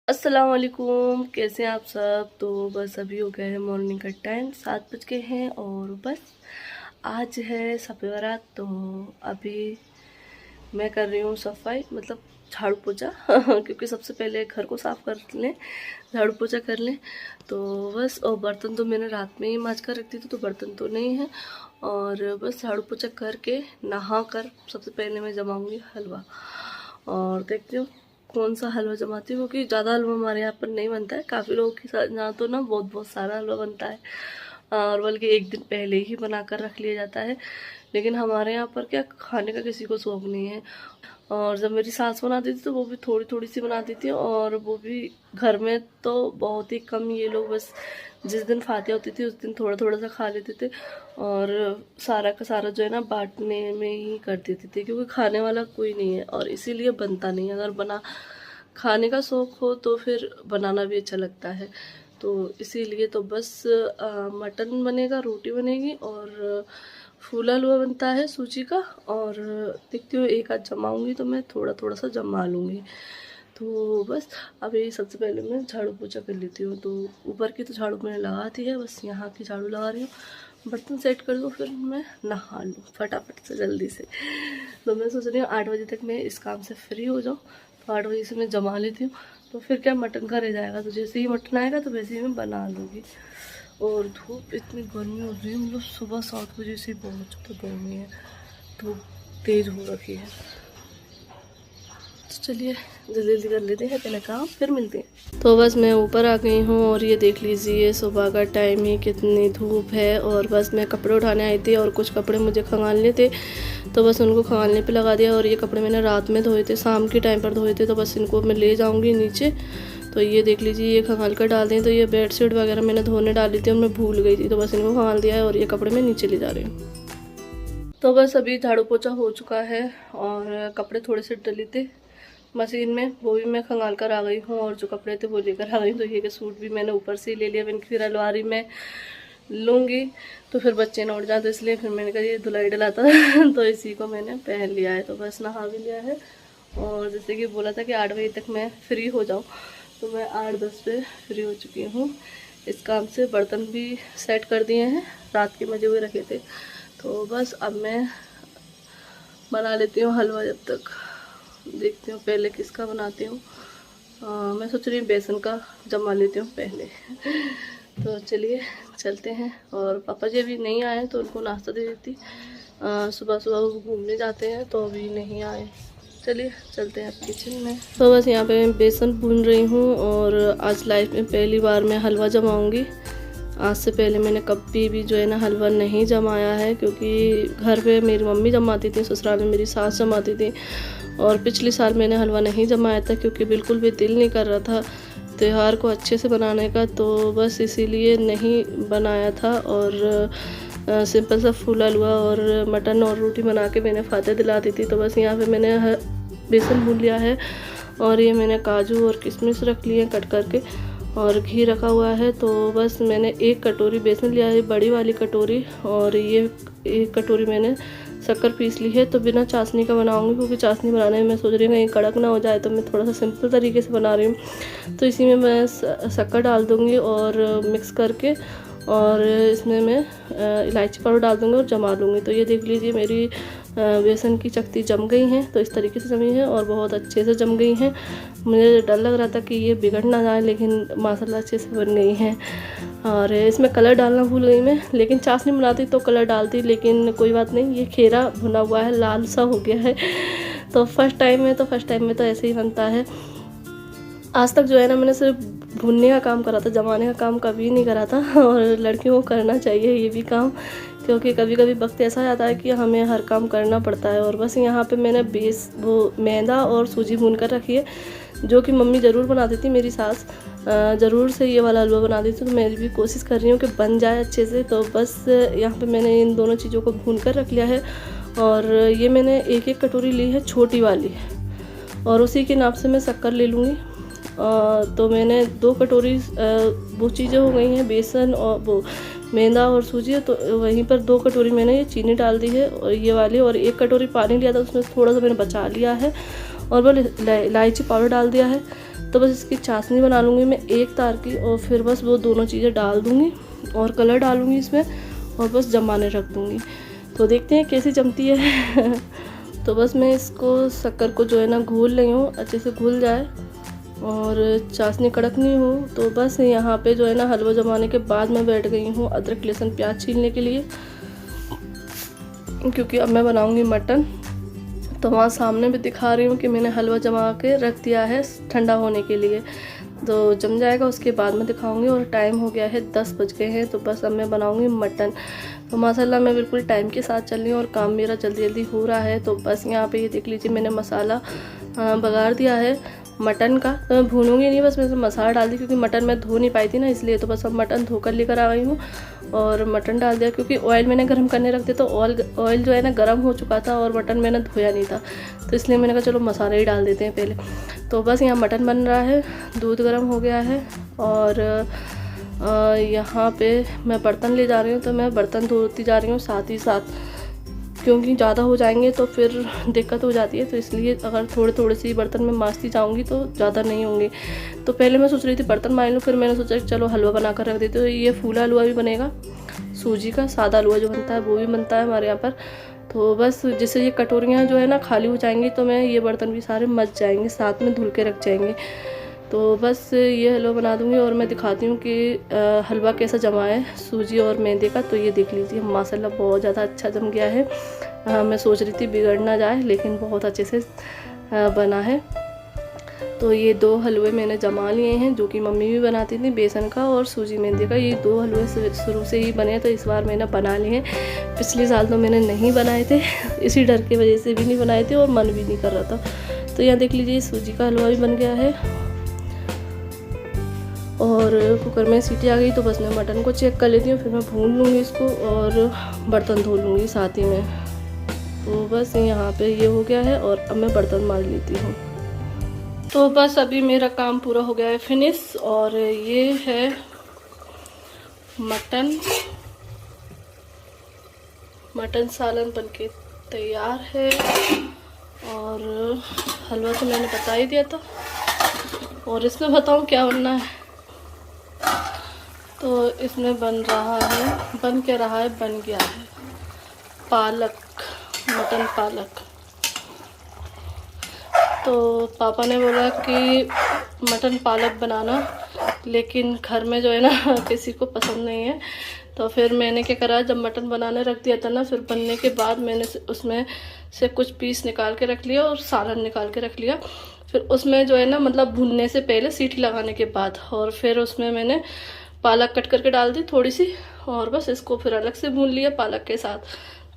अस्सलाम वालेकुम, कैसे हैं आप सब। तो बस अभी हो गया है मॉर्निंग का टाइम, 7 बज गए हैं और बस आज है शब बारात। तो अभी मैं कर रही हूँ सफाई, मतलब झाड़ू पोछा क्योंकि सबसे पहले घर को साफ़ कर लें, झाड़ू पोछा कर लें। तो बस, और बर्तन तो मैंने रात में ही मांज कर रख दी थी, तो बर्तन तो नहीं है। और बस झाड़ू पोछा करके नहा कर सबसे पहले मैं जमाऊँगी हलवा, और देखती हूँ कौन सा हलवा जमाती हूँ, क्योंकि ज़्यादा हलवा हमारे यहाँ पर नहीं बनता है। काफ़ी लोगों के साथ यहाँ तो ना बहुत बहुत सारा हलवा बनता है, और बल्कि एक दिन पहले ही बना कर रख लिया जाता है। लेकिन हमारे यहाँ पर क्या, खाने का किसी को शौक़ नहीं है। और जब मेरी सास बनाती थी तो वो भी थोड़ी थोड़ी सी बनाती थी, और वो भी घर में तो बहुत ही कम। ये लोग बस जिस दिन फातिहा होती थी उस दिन थोड़ा थोड़ा सा खा लेते थे, और सारा का सारा जो है ना बांटने में ही कर देते थे, क्योंकि खाने वाला कोई नहीं है और इसीलिए बनता नहीं है। अगर बना खाने का शौक़ हो तो फिर बनाना भी अच्छा लगता है। तो इसीलिए तो बस मटन बनेगा, रोटी बनेगी, और फूला हलवा बनता है सूजी का। और देखती हूँ एक आध जमाऊँगी तो मैं थोड़ा थोड़ा सा जमा लूँगी। तो बस अभी सबसे पहले मैं झाड़ू पोछा कर लेती हूँ। तो ऊपर की तो झाड़ू मैंने लगा दी है, बस यहाँ की झाड़ू लगा रही हूँ। बर्तन सेट कर दूँ, फिर मैं नहा लूँ फटाफट से जल्दी से। तो मैं सोच रही हूँ 8 बजे तक मैं इस काम से फ्री हो जाऊँ, तो 8 बजे से मैं जमा लेती हूँ। तो फिर क्या, मटन का रह जाएगा, तो जैसे ही मटन आएगा तो वैसे ही मैं बना लूँगी। और धूप इतनी गर्मी हो रही है, मतलब सुबह 7 बजे से बहुत ज़्यादा गर्मी है, धूप तेज़ हो रखी है। तो चलिए जल्दी जल्दी कर लेते हैं पहले काम, फिर मिलते हैं। तो बस मैं ऊपर आ गई हूँ, और ये देख लीजिए सुबह का टाइम ही कितनी धूप है। और बस मैं कपड़े उठाने आई थी, और कुछ कपड़े मुझे खंगालने थे, तो बस उनको खंगालने पे लगा दिया। और ये कपड़े मैंने रात में धोए थे, शाम के टाइम पर धोए थे, तो बस इनको मैं ले जाऊँगी नीचे। तो ये देख लीजिए, ये खंगाल कर डाल दें। तो ये बेडशीट वगैरह मैंने धोने डाली थी और मैं भूल गई थी, तो बस इनको खंगाल दिया है, और ये कपड़े मैं नीचे ले जा रही हूँ। तो बस अभी झाड़ू पोछा हो चुका है, और कपड़े थोड़े से डले थे मशीन में, वो भी मैं खंगाल कर आ गई हूँ, और जो कपड़े थे वो लेकर आ गई। तो ये के सूट भी मैंने ऊपर से ही ले लिया, मैंने फिर अलमारी में लूँगी तो फिर बच्चे न उड़ जाते, तो इसलिए फिर मैंने कहा ये धुलाई डलाता तो इसी को मैंने पहन लिया है। तो बस नहा भी लिया है, और जैसे कि बोला था कि 8 बजे तक मैं फ्री हो जाऊँ, तो मैं 8-10 पे फ्री हो चुकी हूँ इस काम से। बर्तन भी सेट कर दिए हैं, रात के मजे हुए रखे थे। तो बस अब मैं बना लेती हूँ हलवा, जब तक देखती हूँ पहले किसका बनाती हूँ। मैं सोच रही हूँ बेसन का जमा लेती हूँ पहले तो चलिए चलते हैं। और पापा जी अभी नहीं आए तो उनको नाश्ता दे देती। सुबह सुबह वो घूमने जाते हैं, तो अभी नहीं आए। चलिए चलते हैं अब किचन में। तो बस यहाँ पे मैं बेसन भून रही हूँ, और आज लाइफ में पहली बार मैं हलवा जमाऊँगी। आज से पहले मैंने कभी भी जो है ना हलवा नहीं जमाया है, क्योंकि घर पे मेरी मम्मी जमाती थी, ससुराल में मेरी सास जमाती थी। और पिछले साल मैंने हलवा नहीं जमाया था, क्योंकि बिल्कुल भी दिल नहीं कर रहा था त्यौहार को अच्छे से बनाने का, तो बस इसीलिए नहीं बनाया था। और सिंपल सा फूल हलवा और मटन और रोटी बना के मैंने फातिहा दिला दी थी। तो बस यहाँ पे मैंने बेसन भून लिया है, और ये मैंने काजू और किशमिश रख लिए कट करके, और घी रखा हुआ है। तो बस मैंने 1 कटोरी बेसन लिया है, बड़ी वाली कटोरी, और ये 1 कटोरी मैंने शक्कर पीस ली है। तो बिना चाशनी का बनाऊंगी, क्योंकि चाशनी बनाने में मैं सोच रही हूँ कहीं कड़क ना हो जाए, तो मैं थोड़ा सा सिंपल तरीके से बना रही हूँ। तो इसी में मैं शक्कर डाल दूँगी और मिक्स करके, और इसमें मैं इलायची पाउडर डाल दूँगी और जमा लूँगी। तो ये देख लीजिए मेरी बेसन की चकती जम गई हैं, तो इस तरीके से जमी है और बहुत अच्छे से जम गई हैं। मुझे डर लग रहा था कि ये बिगड़ ना जाए, लेकिन माशाल्लाह अच्छे से बन गई हैं। और इसमें कलर डालना भूल गई मैं, लेकिन चाशनी बनाती तो कलर डालती, लेकिन कोई बात नहीं, ये खेरा भुना हुआ है, लाल सा हो गया है। तो फर्स्ट टाइम में तो ऐसे ही बनता है। आज तक जो है ना मैंने सिर्फ भुनने का काम करा था, जमाने का काम कभी नहीं करा था। और लड़कियों को करना चाहिए ये भी काम, क्योंकि कभी कभी वक्त ऐसा आता है कि हमें हर काम करना पड़ता है। और बस यहाँ पे मैंने मैदा और सूजी भून कर रखी है, जो कि मम्मी ज़रूर बनाती थी, मेरी सास ज़रूर से ये वाला हलवा बनाती थी। तो मैं भी कोशिश कर रही हूँ कि बन जाए अच्छे से। तो बस यहाँ पे मैंने इन दोनों चीज़ों को भून कर रख लिया है, और ये मैंने 1-1 कटोरी ली है छोटी वाली, और उसी के नाप से मैं शक्कर ले लूँगी। तो मैंने 2 कटोरी वो चीज़ें हो गई हैं, बेसन और वो मैदा और सूजी, तो वहीं पर 2 कटोरी मैंने ये चीनी डाल दी है और ये वाली, और 1 कटोरी पानी लिया था, उसमें थोड़ा सा मैंने बचा लिया है, और वो इलायची पाउडर डाल दिया है। तो बस इसकी चाशनी बना लूँगी मैं एक तार की, और फिर बस वो दोनों चीज़ें डाल दूँगी और कलर डालूँगी इसमें और बस जमाने रख दूँगी। तो देखते हैं कैसी जमती है। तो बस मैं इसको शक्कर को जो है ना घोल रही हूँ, अच्छे से घुल जाए और चाशनी कड़क नहीं हो। तो बस यहाँ पे जो है ना हलवा जमाने के बाद मैं बैठ गई हूँ अदरक लहसुन प्याज छीलने के लिए, क्योंकि अब मैं बनाऊँगी मटन। तो वहाँ सामने भी दिखा रही हूँ कि मैंने हलवा जमा के रख दिया है ठंडा होने के लिए, तो जम जाएगा उसके बाद में दिखाऊंगी। और टाइम हो गया है 10 बज गए हैं। तो बस अब मैं बनाऊंगी मटन। तो माशाल्लाह मैं बिल्कुल टाइम के साथ चल रही हूँ और काम मेरा जल्दी जल्दी हो रहा है। तो बस यहाँ पे ये देख लीजिए मैंने मसाला बघार दिया है मटन का। तो मैं भूनूंगी नहीं, बस मैं मसाला डाल दी, क्योंकि मटन मैं धो नहीं पाई थी ना, इसलिए। तो बस अब मटन धोकर लेकर आ गई हूँ और मटन डाल दिया, क्योंकि ऑयल मैंने गर्म करने रख दिया। तो ऑयल जो है ना गर्म हो चुका था और मटन मैंने धोया नहीं था, तो इसलिए मैंने कहा चलो मसाला ही डाल देते हैं पहले। तो बस यहाँ मटन बन रहा है, दूध गर्म हो गया है और यहाँ पे मैं बर्तन ले जा रही हूँ। तो मैं बर्तन धोती जा रही हूँ साथ ही साथ, क्योंकि ज़्यादा हो जाएंगे तो फिर दिक्कत हो जाती है। तो इसलिए अगर थोड़े थोड़े से ही बर्तन में मांजती जाऊँगी तो ज़्यादा नहीं होंगे। तो पहले मैं सोच रही थी बर्तन मांज लूँ, फिर मैंने सोचा कि चलो हलवा बना कर रख देती हूँ। तो ये फूला हलवा भी बनेगा, सूजी का सादा हलवा जो बनता है वो भी बनता है हमारे यहाँ पर। तो बस जिससे ये कटोरियाँ जो है ना खाली हो जाएंगी, तो मैं ये बर्तन भी सारे मच जाएंगे, साथ में धुल के रख जाएंगे। तो बस ये हलवा बना दूँगी और मैं दिखाती हूँ कि हलवा कैसा जमा है सूजी और मैदे का। तो ये देख लीजिए माशाल्लाह बहुत ज़्यादा अच्छा जम गया है। मैं सोच रही थी बिगड़ ना जाए, लेकिन बहुत अच्छे से बना है। तो ये 2 हलवे मैंने जमा लिए हैं, जो कि मम्मी भी बनाती थी, बेसन का और सूजी मेहंदी का। ये 2 हलवे शुरू से ही बने, तो इस बार मैंने बना लिए हैं। पिछले साल तो मैंने नहीं बनाए थे, इसी डर की वजह से भी नहीं बनाए थे और मन भी नहीं कर रहा था। तो यहाँ देख लीजिए सूजी का हलवा भी बन गया है और कुकर में सीटी आ गई। तो बस मैं मटन को चेक कर लेती हूँ, फिर मैं भून लूँगी इसको और बर्तन धो लूँगी साथ ही में। तो बस यहाँ पे ये हो गया है और अब मैं बर्तन मांज लेती हूँ। तो बस अभी मेरा काम पूरा हो गया है फिनिश, और ये है मटन सालन बनके तैयार है। और हलवा तो मैंने बता ही दिया था, और इसमें बताऊँ क्या बनना है। तो इसमें बन गया है पालक, मटन पालक। तो पापा ने बोला कि मटन पालक बनाना, लेकिन घर में जो है ना किसी को पसंद नहीं है। तो फिर मैंने क्या करा, जब मटन बनाने रख दिया था ना, फिर बनने के बाद मैंने उसमें से कुछ पीस निकाल के रख लिया और सालन निकाल के रख लिया। फिर उसमें जो है ना मतलब भुनने से पहले सीटी लगाने के बाद, और फिर उसमें मैंने पालक कट करके डाल दी थोड़ी सी, और बस इसको फिर अलग से भून लिया पालक के साथ।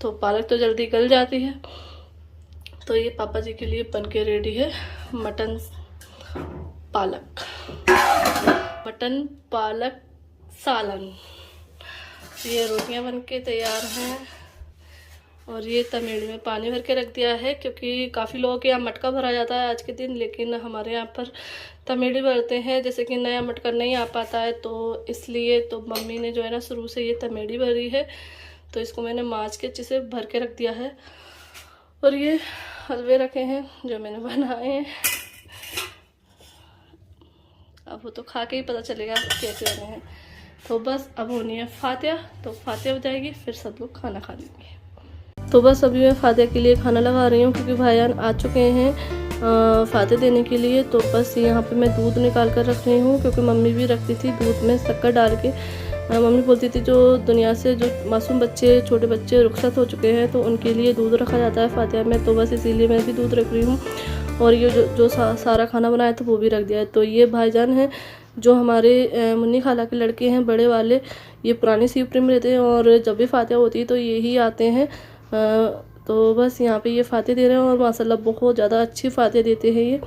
तो पालक तो जल्दी गल जाती है। तो ये पापा जी के लिए बन के रेडी है मटन पालक सालन। ये रोटियां बन के तैयार हैं, और ये तमेड़ में पानी भर के रख दिया है, क्योंकि काफ़ी लोगों के यहाँ मटका भरा जाता है आज के दिन, लेकिन हमारे यहाँ पर तमेड़ी भरते हैं, जैसे कि नया मटका नहीं आ पाता है। तो इसलिए तो मम्मी ने जो है ना शुरू से ये तमेड़ी भरी है। तो इसको मैंने माँज के अच्छे से भर के रख दिया है। और ये हलवे रखे हैं जो मैंने बनाए हैं, अब वो तो खा के ही पता चलेगा कैसे बने हैं। तो बस अब होनी है फातिया, तो फातिया हो जाएगी फिर सब लोग खाना खा लेंगे। तो बस अभी मैं फातिया के लिए खाना लगा रही हूँ, क्योंकि भाईजान आ चुके हैं फातिया देने के लिए। तो बस यहाँ पे मैं दूध निकाल कर रख रही हूँ, क्योंकि मम्मी भी रखती थी दूध में शक्कर डाल के। मम्मी बोलती थी जो दुनिया से जो मासूम बच्चे, छोटे बच्चे रुखसत हो चुके हैं, तो उनके लिए दूध रखा जाता है फातिया में। तो बस इसीलिए मैं भी दूध रख रही हूँ। और ये जो सारा खाना बनाया था वो भी रख दिया है। तो ये भाईजान हैं जो हमारे मुन्नी खाला के लड़के हैं बड़े वाले, ये पुरानी शिवपुरी में रहते हैं, और जब भी फातिया होती है तो यही आते हैं। तो बस यहाँ पे ये फातिया दे रहे हैं, और माशाल्लाह बहुत ज़्यादा अच्छी फातिया देते हैं ये।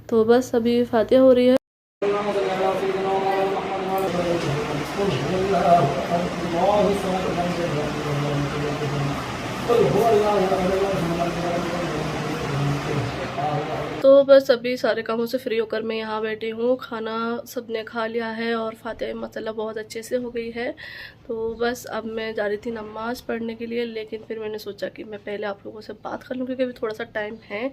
तो बस अभी फातिया हो रही है। तो बस अभी सारे कामों से फ्री होकर मैं यहाँ बैठी हूँ। खाना सबने खा लिया है और फातिहा माशाल्लाह बहुत अच्छे से हो गई है। तो बस अब मैं जा रही थी नमाज़ पढ़ने के लिए, लेकिन फिर मैंने सोचा कि मैं पहले आप लोगों से बात कर लूँ, क्योंकि अभी थोड़ा सा टाइम है।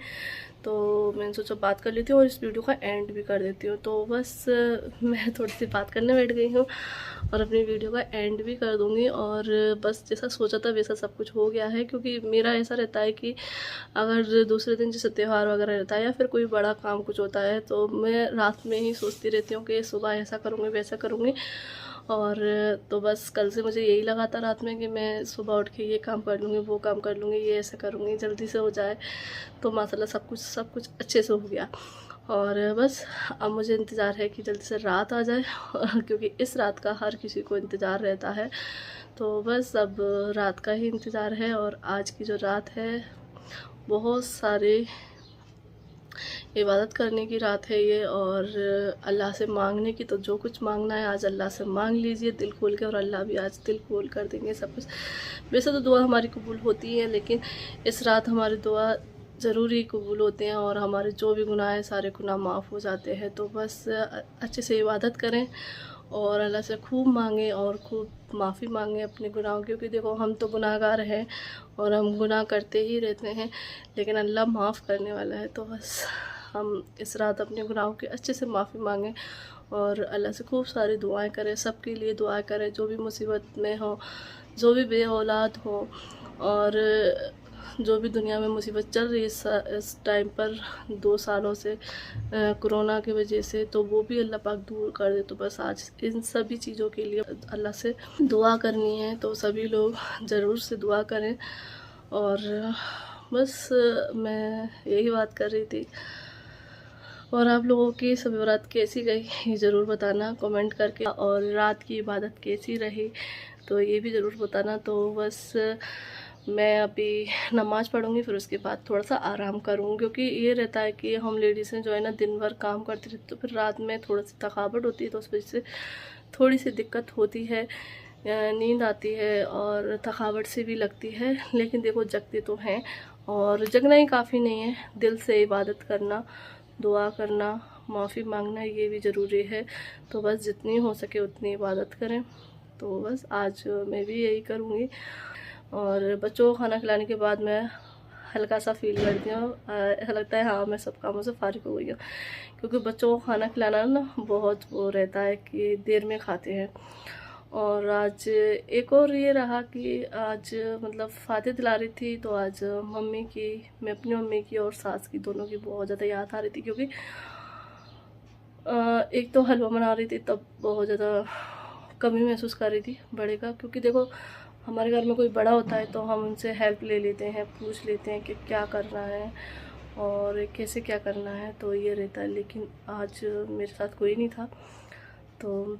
तो मैंने सोचा बात कर लेती हूँ और इस वीडियो का एंड भी कर देती हूँ। तो बस मैं थोड़ी सी बात करने बैठ गई हूँ और अपनी वीडियो का एंड भी कर दूँगी। और बस जैसा सोचा था वैसा सब कुछ हो गया है, क्योंकि मेरा ऐसा रहता है कि अगर दूसरे दिन जैसे त्यौहार वगैरह रहता है या फिर कोई बड़ा काम कुछ होता है तो मैं रात में ही सोचती रहती हूँ कि सुबह ऐसा करूँगी वैसा करूँगी। और तो बस कल से मुझे यही लगा था रात में कि मैं सुबह उठ के ये काम कर लूँगी, वो काम कर लूँगी, ये ऐसा करूँगी, जल्दी से हो जाए। तो माशाल्लाह सब कुछ अच्छे से हो गया। और बस अब मुझे इंतज़ार है कि जल्दी से रात आ जाए क्योंकि इस रात का हर किसी को इंतज़ार रहता है। तो बस अब रात का ही इंतज़ार है। और आज की जो रात है बहुत सारे इबादत करने की रात है ये, और अल्लाह से मांगने की। तो जो कुछ मांगना है आज अल्लाह से मांग लीजिए दिल खोल के, और अल्लाह भी आज दिल खोल कर देंगे सब कुछ। वैसे तो दुआ हमारी कबूल होती है, लेकिन इस रात हमारी दुआ ज़रूरी कबूल होते हैं और हमारे जो भी गुनाह हैं सारे गुनाह माफ़ हो जाते हैं। तो बस अच्छे से इबादत करें और अल्लाह से खूब मांगें और खूब माफ़ी मांगें अपने गुनाहों की, क्योंकि देखो हम तो गुनाहगार हैं और हम गुनाह करते ही रहते हैं, लेकिन अल्लाह माफ़ करने वाला है। तो बस हम इस रात अपने गुनाहों की अच्छे से माफ़ी मांगें और अल्लाह से खूब सारी दुआएं करें, सबके लिए दुआ करें जो भी मुसीबत में हो, जो भी बे औलाद हो, और जो भी दुनिया में मुसीबत चल रही है इस टाइम पर 2 सालों से कोरोना की वजह से, तो वो भी अल्लाह पाक दूर कर दे। तो बस आज इन सभी चीज़ों के लिए अल्लाह से दुआ करनी है, तो सभी लोग ज़रूर से दुआ करें। और बस मैं यही बात कर रही थी। और आप लोगों की शब बारात कैसी गई ये ज़रूर बताना कमेंट करके, और रात की इबादत कैसी रही तो ये भी ज़रूर बताना। तो बस मैं अभी नमाज़ पढ़ूँगी, फिर उसके बाद थोड़ा सा आराम करूँगी, क्योंकि ये रहता है कि हम लेडीज़ें जो है ना दिन भर काम करती रहती, तो फिर रात में थोड़ी सी थकावट होती है, तो उस वजह से थोड़ी सी दिक्कत होती है, नींद आती है और थकावट से भी लगती है। लेकिन देखो जगते तो हैं, और जगना ही काफ़ी नहीं है, दिल से इबादत करना, दुआ करना, माफ़ी मांगना ये भी ज़रूरी है। तो बस जितनी हो सके उतनी इबादत करें। तो बस आज मैं भी यही करूँगी। और बच्चों को खाना खिलाने के बाद मैं हल्का सा फील करती हूँ, ऐसा लगता है हाँ मैं सब कामों से फारिग हो गई हूँ, क्योंकि बच्चों को खाना खिलाना ना बहुत वो रहता है कि देर में खाते हैं। और आज एक और ये रहा कि आज मतलब फातिहा दिला रही थी, तो आज मम्मी की, मैं अपनी मम्मी की और सास की दोनों की बहुत ज़्यादा याद आ रही थी, क्योंकि एक तो हलवा बना रही थी तब बहुत ज़्यादा कमी महसूस कर रही थी बड़े का, क्योंकि देखो हमारे घर में कोई बड़ा होता है तो हम उनसे हेल्प ले लेते हैं, पूछ लेते हैं कि क्या करना है और कैसे क्या करना है, तो ये रहता है। लेकिन आज मेरे साथ कोई नहीं था, तो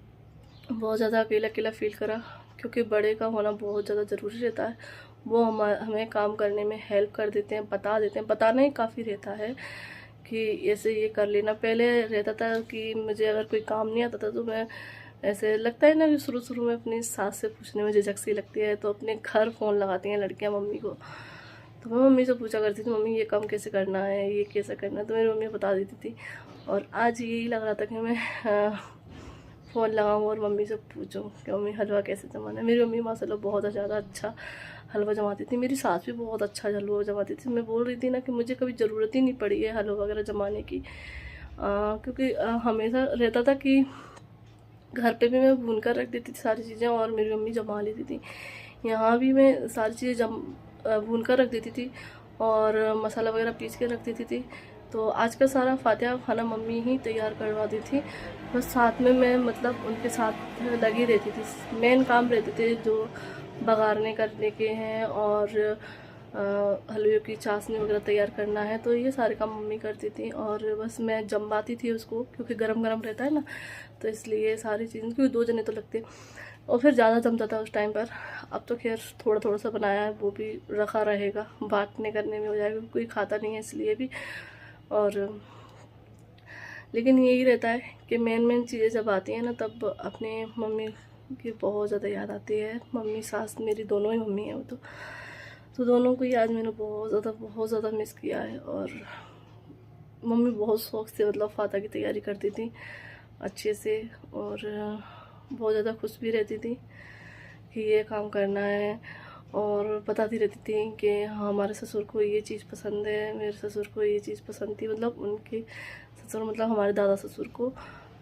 बहुत ज़्यादा अकेला अकेला फील करा, क्योंकि बड़े का होना बहुत ज़्यादा ज़रूरी रहता है। वो हमें काम करने में हेल्प कर देते हैं, बता देते हैं, बताना ही काफ़ी रहता है कि ऐसे ये कर लेना। पहले रहता था कि मुझे अगर कोई काम नहीं आता था तो मैं ऐसे लगता है ना कि शुरू में अपनी सास से पूछने में झिझक सी लगती है, तो अपने घर फ़ोन लगाती हैं लड़कियां मम्मी को, तो मैं मम्मी से पूछा करती थी मम्मी ये काम कैसे करना है, ये कैसे करना है, तो मेरी मम्मी बता देती थी। और आज यही लग रहा था कि मैं फ़ोन लगाऊँ और मम्मी से पूछूं कि मम्मी हलवा कैसे जमाना है। मेरी मम्मी माशाल्लाह बहुत ज़्यादा अच्छा हलवा जमाती थी, मेरी सास भी बहुत अच्छा हलवा जमाती थी। मैं बोल रही थी ना कि मुझे कभी ज़रूरत ही नहीं पड़ी है हलवा वगैरह जमाने की, क्योंकि हमेशा रहता था कि घर पे भी मैं भून कर रख देती थी सारी चीज़ें और मेरी मम्मी जमा लेती थी। यहाँ भी मैं सारी चीज़ें भून कर रख देती थी और मसाला वगैरह पीस के रख देती थी। तो आज का सारा फातिहा खाना मम्मी ही तैयार करवा दी थी, बस साथ में मैं मतलब उनके साथ लगी रहती थी। मेन काम रहते थे जो बघारने करने के हैं और हलवे की चाशनी वगैरह तैयार करना है, तो ये सारे काम मम्मी करती थी और बस मैं जमवाती थी उसको, क्योंकि गरम गरम रहता है ना, तो इसलिए सारी चीज़ें, क्योंकि 2 जने तो लगते और फिर ज़्यादा जमता था उस टाइम पर। अब तो खैर थोड़ा थोड़ा सा बनाया है, वो भी रखा रहेगा, बांटने करने में हो जाएगा, कोई खाता नहीं है इसलिए भी। और लेकिन यही रहता है कि मेन चीज़ें जब आती हैं ना तब अपने मम्मी की बहुत ज़्यादा याद आती है। मम्मी सास मेरी दोनों ही मम्मी है वो तो दोनों को ही आज मैंने बहुत ज़्यादा मिस किया है। और मम्मी बहुत शौक़ से मतलब फातिहा की तैयारी करती थी अच्छे से, और बहुत ज़्यादा खुश भी रहती थी कि ये काम करना है। और बताती रहती थी कि हाँ हमारे ससुर को ये चीज़ पसंद है, मेरे ससुर को ये चीज़ पसंद थी, मतलब उनके ससुर मतलब हमारे दादा ससुर को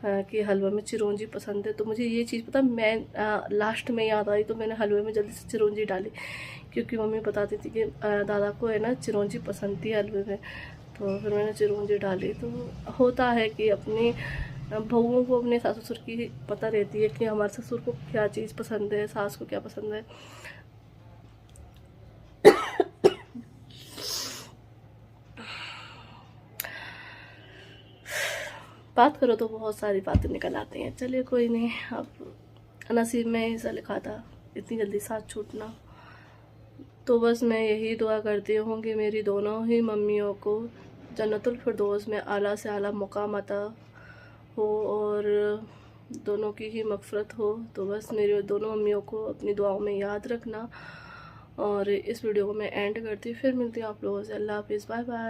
कि हलवा में चिरौंजी पसंद है। तो मुझे ये चीज़ पता, मैं लास्ट में याद आई तो मैंने हलवे में जल्दी से चिरौंजी डाली, क्योंकि मम्मी बताती थी कि दादा को है ना चिरौंजी पसंद थी हलवे में, तो फिर मैंने चिरौंजी डाली। तो होता है कि अपनी बहुओं को अपने सास ससुर की पता रहती है कि हमारे ससुर को क्या चीज़ पसंद है, सास को क्या पसंद है। बात करो तो बहुत सारी बातें निकल आती हैं। चलिए कोई नहीं, अब नसीब में ऐसा लिखा था इतनी जल्दी साथ छूटना। तो बस मैं यही दुआ करती हूँ कि मेरी दोनों ही मम्मियों को जन्नतुल फिरदौस में आला से आला मुकाम अता हो और दोनों की ही मग़फ़िरत हो। तो बस मेरी दोनों मम्मियों को अपनी दुआओं में याद रखना। और इस वीडियो को मैं एंड करती हूँ, फिर मिलती हूँ आप लोगों से। अल्लाह हाफ़िज़, बाय बाय।